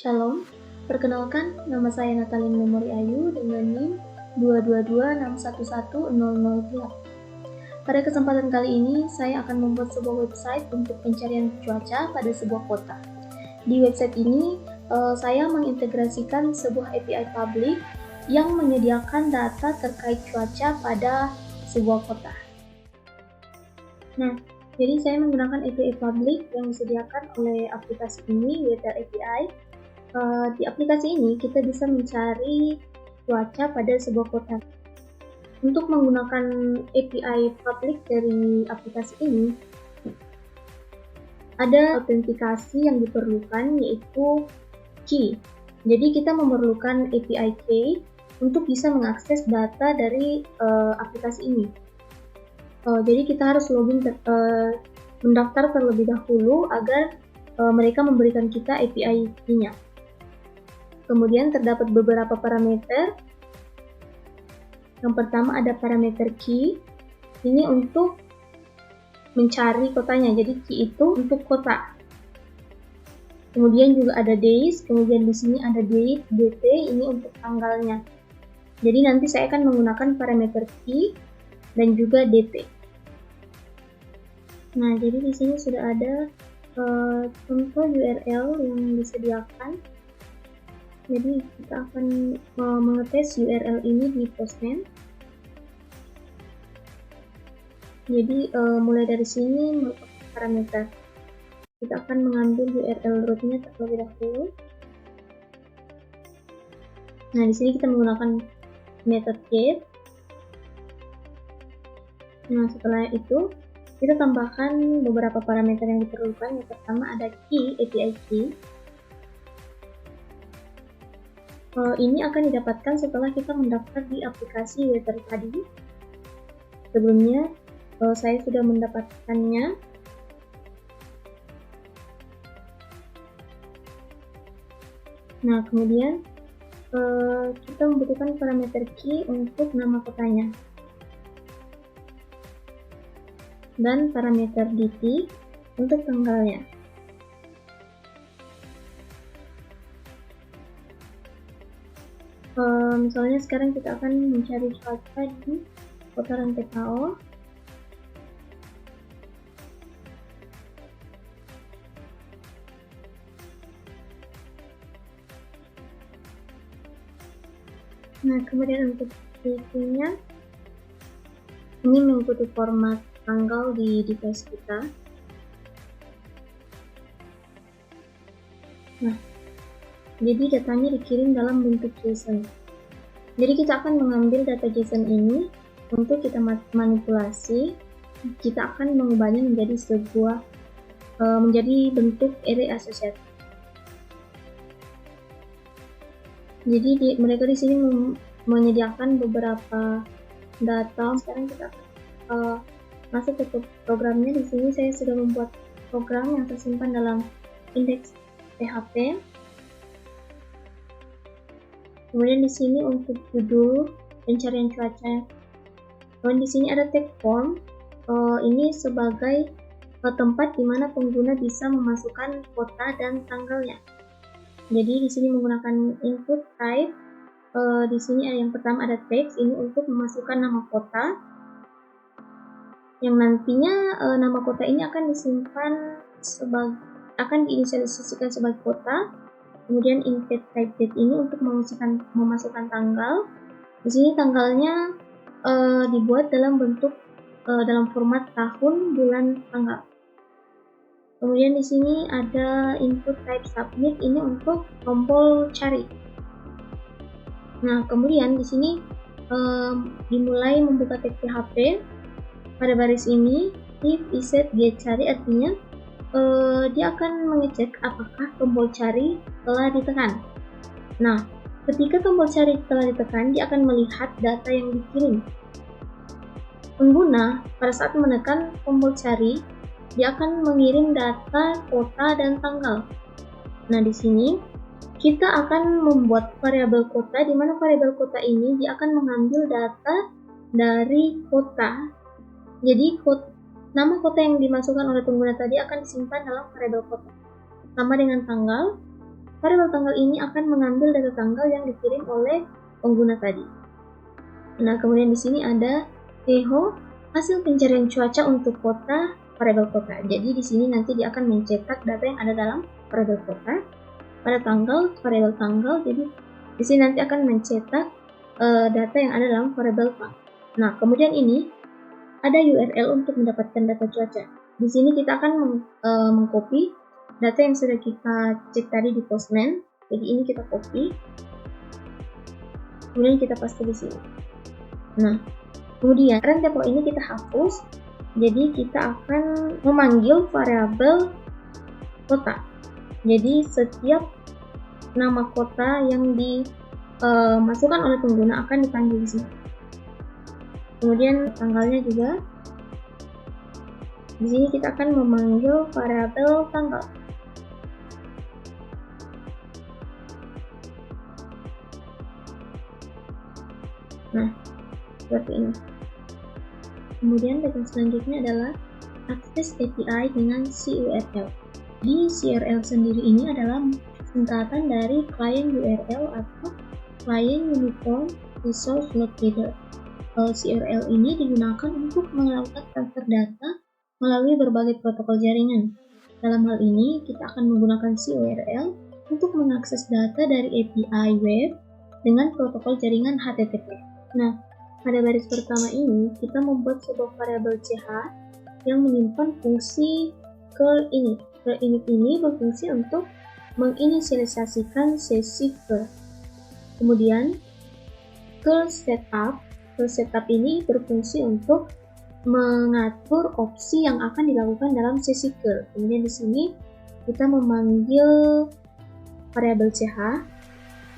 Shalom, perkenalkan nama saya Natalin Memori Ayu dengan NIM 222611008. Pada kesempatan kali ini, saya akan membuat sebuah website untuk pencarian cuaca pada sebuah kota. Di website ini, saya mengintegrasikan sebuah API publik yang menyediakan data terkait cuaca pada sebuah kota. Nah, jadi saya menggunakan API publik yang disediakan oleh aplikasi ini, Weather API. Di aplikasi ini kita bisa mencari cuaca pada sebuah kota. Untuk menggunakan API publik dari aplikasi ini, ada autentikasi yang diperlukan, yaitu key. Jadi kita memerlukan API key untuk bisa mengakses data dari aplikasi ini. Jadi kita harus login mendaftar terlebih dahulu agar mereka memberikan kita API key-nya. Kemudian terdapat beberapa parameter. Yang pertama ada parameter key. Ini untuk mencari kotanya. Jadi key itu untuk kota. Kemudian juga ada days. Kemudian di sini ada date, dt. Ini untuk tanggalnya. Jadi nanti saya akan menggunakan parameter key dan juga dt. Nah, jadi di sini sudah ada contoh URL yang disediakan. Jadi kita akan mengetes URL ini di Postman. Jadi mulai dari sini merupakan parameter. Kita akan mengambil URL rootnya terlebih dahulu. Nah, di sini kita menggunakan method get. Nah, setelah itu kita tambahkan beberapa parameter yang diperlukan. Yang pertama ada key, API key. Ini akan didapatkan setelah kita mendaftar di aplikasi Weather tadi. Sebelumnya saya sudah mendapatkannya. Nah, kemudian kita membutuhkan parameter key untuk nama kotanya dan parameter dt untuk tanggalnya. Misalnya sekarang kita akan mencari cuaca di putaran TKO. Nah, kemudian untuk nya ini mengikuti format tanggal di device kita. Nah, jadi datanya dikirim dalam bentuk JSON. Jadi kita akan mengambil data JSON ini untuk kita manipulasi. Kita akan mengubahnya menjadi menjadi bentuk array associated. Jadi mereka di sini menyediakan beberapa data. Sekarang kita akan masuk ke programnya. Di sini saya sudah membuat program yang tersimpan dalam index.php. Kemudian di sini untuk judul pencarian cuaca. Kemudian di sini ada tag form. Ini sebagai tempat di mana pengguna bisa memasukkan kota dan tanggalnya. Jadi di sini menggunakan input type. Di sini yang pertama ada text. Ini untuk memasukkan nama kota. Yang nantinya nama kota ini akan disimpan akan diinisialisasikan sebagai kota. Kemudian input type date ini untuk memasukkan tanggal. Di sini tanggalnya dibuat dalam bentuk dalam format tahun, bulan, tanggal. Kemudian di sini ada input type submit, ini untuk tombol cari. Nah, kemudian di sini dimulai membuka tag PHP. Pada baris ini if iset get cari, artinya dia akan mengecek apakah tombol cari telah ditekan. Nah, ketika tombol cari telah ditekan, dia akan melihat data yang dikirim. Pengguna pada saat menekan tombol cari, dia akan mengirim data kota dan tanggal. Nah, di sini kita akan membuat variabel kota, di mana variabel kota ini dia akan mengambil data dari kota. Jadi nama kota yang dimasukkan oleh pengguna tadi akan disimpan dalam variabel kota. Sama dengan tanggal, variabel tanggal ini akan mengambil data tanggal yang dikirim oleh pengguna tadi. Nah, kemudian di sini ada echo hasil pencarian cuaca untuk kota variabel kota. Jadi di sini nanti dia akan mencetak data yang ada dalam variabel kota pada tanggal variabel tanggal. Jadi di sini nanti akan mencetak data yang ada dalam variabel tanggal. Nah, kemudian ini ada URL untuk mendapatkan data cuaca. Di sini kita akan mengcopy data yang sudah kita cek tadi di Postman. Jadi ini kita copy, kemudian kita paste di sini. Nah, kemudian tempo ini kita hapus. Jadi kita akan memanggil variabel kota. Jadi setiap nama kota yang dimasukkan oleh pengguna akan dipanggil di sini. Kemudian tanggalnya juga. Di sini kita akan memanggil variabel tanggal. Nah, seperti ini. Kemudian bagian selanjutnya adalah akses API dengan CURL. Di CURL sendiri ini adalah singkatan dari Client URL atau Client Uniform Resource Locator. CURL ini digunakan untuk melakukan transfer data melalui berbagai protokol jaringan. Dalam hal ini, kita akan menggunakan CURL untuk mengakses data dari API web dengan protokol jaringan HTTP. Nah, pada baris pertama ini, kita membuat sebuah variabel ch yang menyimpan fungsi curl init. Curl init ini berfungsi untuk menginisialisasikan sesi curl. Kemudian, curl setup ini berfungsi untuk mengatur opsi yang akan dilakukan dalam sesi curl. Kemudian di sini kita memanggil variabel ch,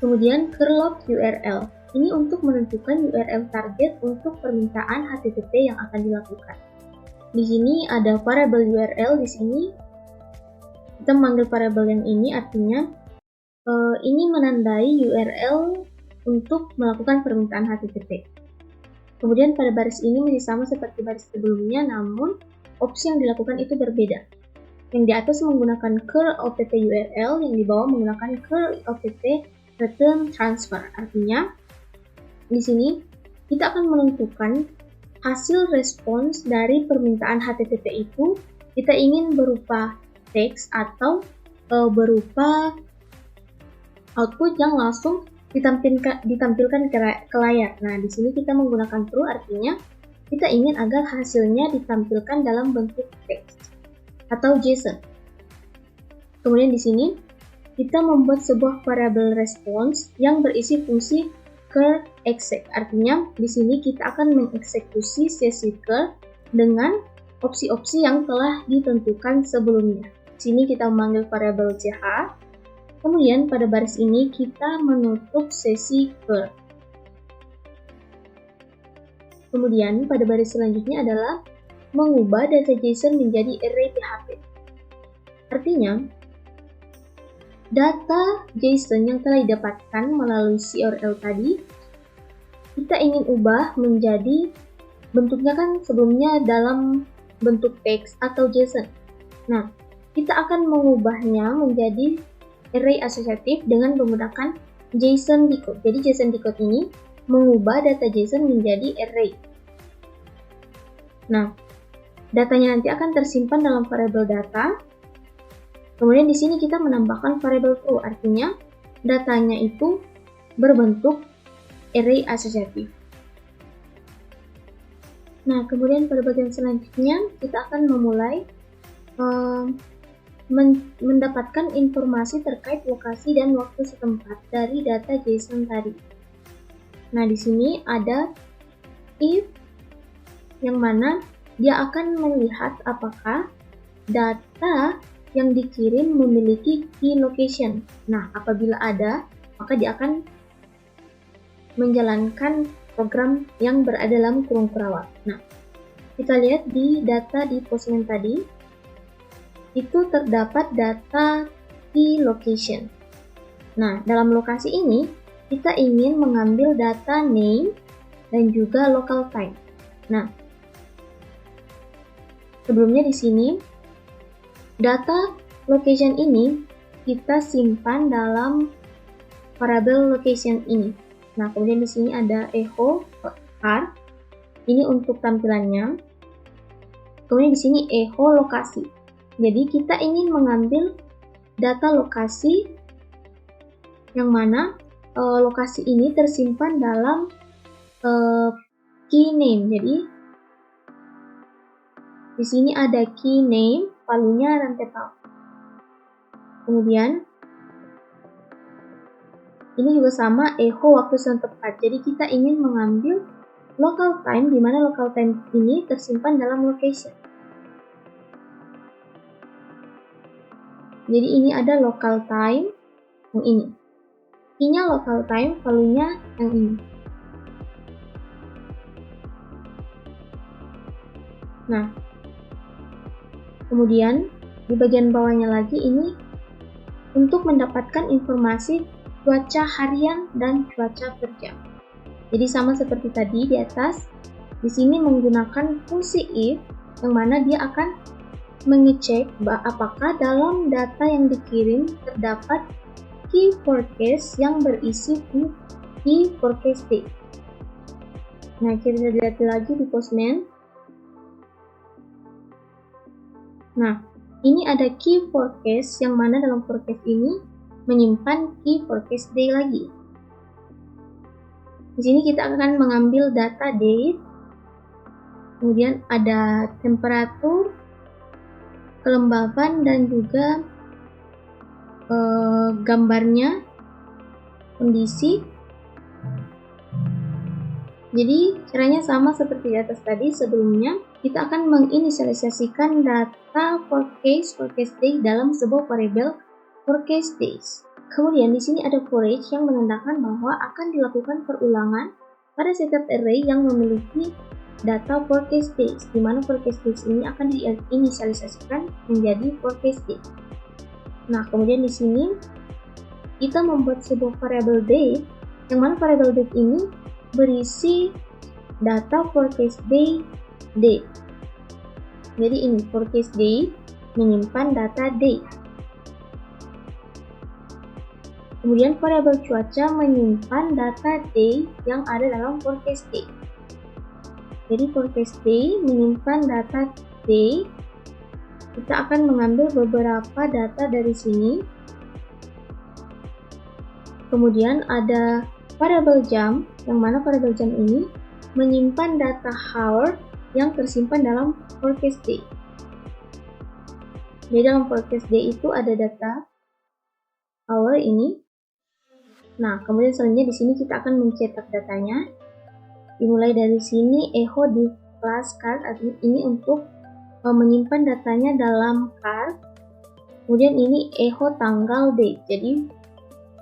kemudian curl URL. Ini untuk menentukan URL target untuk permintaan HTTP yang akan dilakukan. Di sini ada variabel URL. Di sini kita memanggil variabel yang ini, artinya ini menandai URL untuk melakukan permintaan HTTP. Kemudian pada baris ini masih sama seperti baris sebelumnya, namun opsi yang dilakukan itu berbeda. Yang di atas menggunakan curl opt URL, yang di bawah menggunakan curl opt return transfer. Artinya, di sini kita akan menentukan hasil respons dari permintaan HTTP itu kita ingin berupa teks atau berupa output yang langsung ditampilkan ke layar. Nah, di sini kita menggunakan true, artinya kita ingin agar hasilnya ditampilkan dalam bentuk teks atau JSON. Kemudian di sini kita membuat sebuah variabel response yang berisi fungsi curl exec. Artinya di sini kita akan mengeksekusi sesi curl dengan opsi-opsi yang telah ditentukan sebelumnya. Di sini kita memanggil variabel ch. Kemudian pada baris ini kita menutup sesi curl. Kemudian pada baris selanjutnya adalah mengubah data JSON menjadi array PHP. Artinya, data JSON yang telah didapatkan melalui CURL tadi, kita ingin ubah menjadi bentuknya kan sebelumnya dalam bentuk teks atau JSON. Nah, kita akan mengubahnya menjadi array asosiatif dengan menggunakan JSON decode. Jadi JSON decode ini mengubah data JSON menjadi array. Nah, datanya nanti akan tersimpan dalam variabel data. Kemudian di sini kita menambahkan variabel true, artinya datanya itu berbentuk array asosiatif. Nah, kemudian pada bagian selanjutnya kita akan memulai mendapatkan informasi terkait lokasi dan waktu setempat dari data JSON tadi. Nah, di sini ada if yang mana dia akan melihat apakah data yang dikirim memiliki key location. Nah, apabila ada, maka dia akan menjalankan program yang berada dalam kurung perawat. Nah, kita lihat di data di Postman tadi, itu terdapat data key location. Nah, dalam lokasi ini, kita ingin mengambil data name dan juga local time. Nah, sebelumnya di sini, data location ini kita simpan dalam variable location ini. Nah, kemudian di sini ada echo card. Ini untuk tampilannya. Kemudian di sini echo lokasi. Jadi kita ingin mengambil data lokasi yang mana lokasi ini tersimpan dalam key name. Jadi di sini ada key name, palunya rantai palu. Kemudian ini juga sama echo waktu setempat. Jadi kita ingin mengambil local time, di mana local time ini tersimpan dalam location. Jadi ini ada local time yang ini. Key-nya local time, palunya yang ini. Nah, kemudian di bagian bawahnya lagi ini untuk mendapatkan informasi cuaca harian dan cuaca per jam. Jadi sama seperti tadi di atas, di sini menggunakan fungsi if yang mana dia akan mengecek apakah dalam data yang dikirim terdapat key forecast yang berisi key forecast date. Nah, kita lihat lagi di Postman. Nah, ini ada key forecast yang mana dalam forecast ini menyimpan key forecast day lagi. Di sini kita akan mengambil data date, kemudian ada temperatur, kelembaban, dan juga gambarnya, kondisi. Jadi caranya sama seperti di atas tadi sebelumnya. Kita akan menginisialisasikan data forecast day dalam sebuah variable forecast days. Kemudian di sini ada for each yang menandakan bahwa akan dilakukan perulangan pada setiap array yang memiliki data forecast days, di mana forecast days ini akan diinisialisasikan menjadi forecast day. Nah, kemudian di sini kita membuat sebuah variable date, yang mana variable date ini berisi data forecast day date. Jadi ini forecast day menyimpan data date. Kemudian variabel cuaca menyimpan data day yang ada dalam forecast day. Jadi forecast day menyimpan data day. Kita akan mengambil beberapa data dari sini. Kemudian ada variabel jam, yang mana variabel jam ini menyimpan data hour yang tersimpan dalam forecast day. Jadi dalam forecast day itu ada data hour ini. Nah, kemudian selanjutnya di sini kita akan mencetak datanya. Dimulai dari sini echo di class card ini untuk menyimpan datanya dalam card. Kemudian ini echo tanggal date. Jadi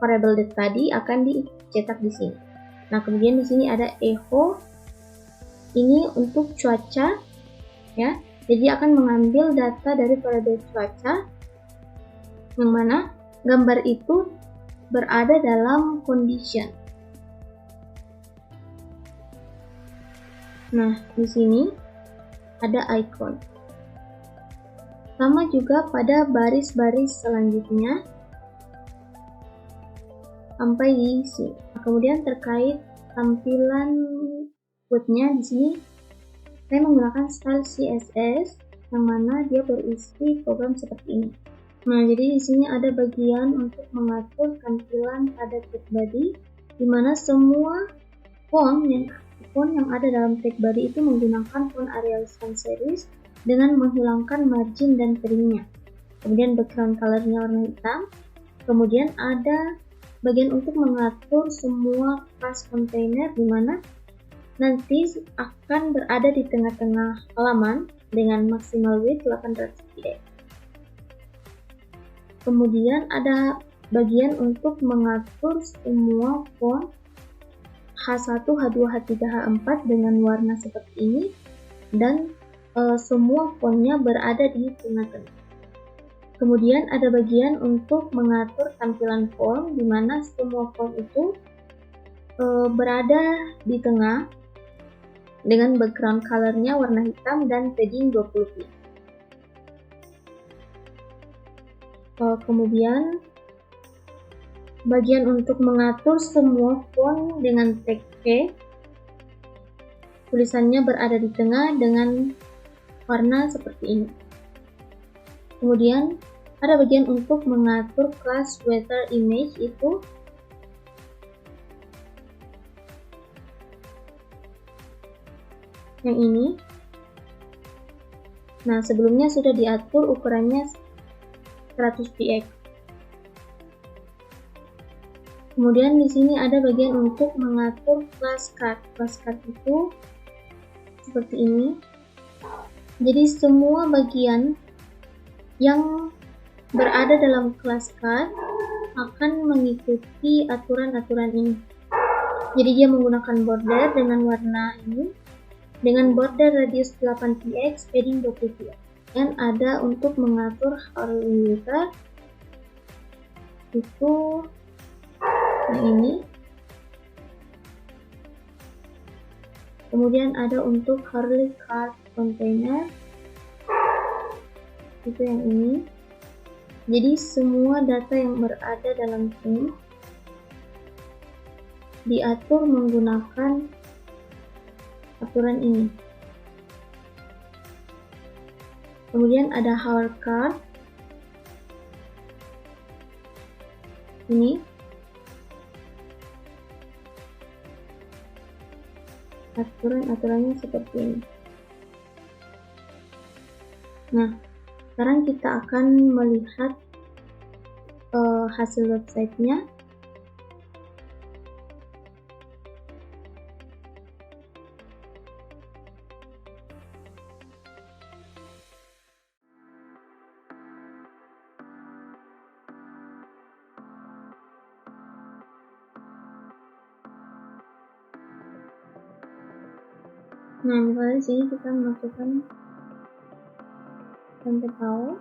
variable date tadi akan dicetak di sini. Nah, kemudian di sini ada echo ini untuk cuaca, ya. Jadi akan mengambil data dari variable cuaca, yang mana gambar itu berada dalam condition. Nah, di sini ada icon. Sama juga pada baris-baris selanjutnya sampai di sini. Nah, kemudian terkait tampilan code-nya di sini saya menggunakan style CSS yang mana dia berisi program seperti ini. Nah, jadi di sini ada bagian untuk mengatur tampilan pada tag body, di mana semua font yang ada dalam tag body itu menggunakan font Arial Sans Serif dengan menghilangkan margin dan padding-nya. Kemudian background color-nya warna hitam. Kemudian ada bagian untuk mengatur semua class container, di mana nanti akan berada di tengah-tengah halaman dengan maksimal width 800 px. Kemudian ada bagian untuk mengatur semua font H1, H2, H3, H4 dengan warna seperti ini, dan semua fontnya berada di tengah-tengah. Kemudian ada bagian untuk mengatur tampilan font, di mana semua font itu berada di tengah dengan background color-nya warna hitam dan padding 20 pix. Kemudian bagian untuk mengatur semua font dengan teks P. Tulisannya berada di tengah dengan warna seperti ini. Kemudian ada bagian untuk mengatur kelas weather image, itu yang ini. Nah, sebelumnya sudah diatur ukurannya 100 px. Kemudian di sini ada bagian untuk mengatur class card. Class card itu seperti ini. Jadi semua bagian yang berada dalam class card akan mengikuti aturan-aturan ini. Jadi dia menggunakan border dengan warna ini, dengan border radius 8 px, padding 20 px. Dan ada untuk mengatur hourly weather, itu yang ini. Kemudian ada untuk hourly card container, itu yang ini. Jadi semua data yang berada dalam sini diatur menggunakan aturan ini. Kemudian ada hour card, ini. Aturan-aturannya seperti ini. Nah, sekarang kita akan melihat hasil websitenya. Nah, misalnya di sini kita masukkan rantai power.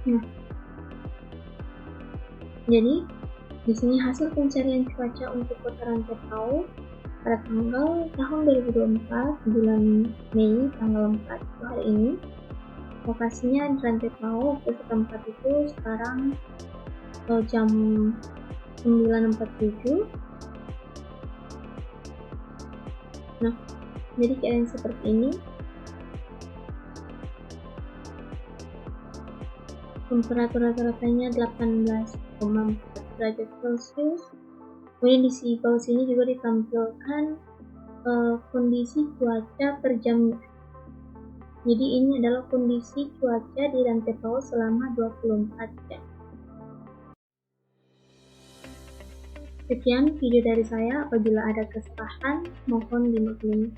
Nah, jadi di sini hasil pencarian cuaca untuk kota Rantai Pau pada tanggal tahun 2024 bulan Mei tanggal 4 itu hari ini. Lokasinya di Rantai Pau, waktu setempat itu sekarang jam 9.47. Nah, jadi keadaan seperti ini. Temperatur rata-ratanya 18,4 derajat Celcius. Kemudian di bawah sini juga ditampilkan kondisi cuaca per jamnya. Jadi ini adalah kondisi cuaca di Rantai Pau selama 24 jam. Sekian video dari saya. Apabila ada kesalahan, mohon dimaklumi.